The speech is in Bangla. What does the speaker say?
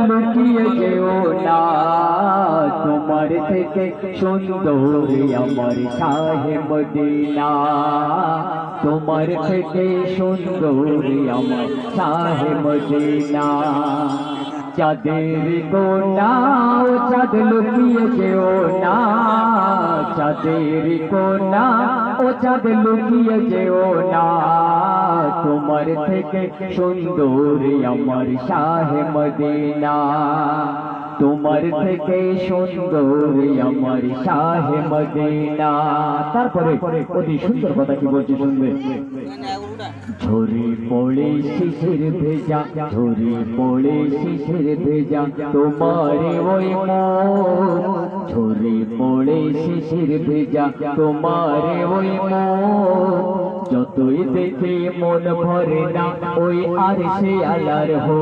লুকিয়ে যেও না, তোমার থেকে সুন্দর আমার শাহে মদিনা, তোমার থেকে সুন্দর আমার শাহে মদিনা। চাঁদের কোনা ও চাঁদ লুকিয়ে যেও না, চাঁদের কোনা ও চাঁদ লুকিয়ে যেও না, তোমার থেকে সুন্দর আমার শাহে মদিনা, তোমার থেকে সুন্দর আমার শাহে মদিনা। তারপরে অতি সুন্দর কথা কি বলছি শুনবে। ঝরে পড়ে শিশির ভেজা, ঝরে পড়ে শিশির ভেজা তোমার ওই মন, ঝরে পড়ে শিশির ভেজা তোমার ওই মন, যতই দেখে মন ভরে না ওই আরশে আলার হো।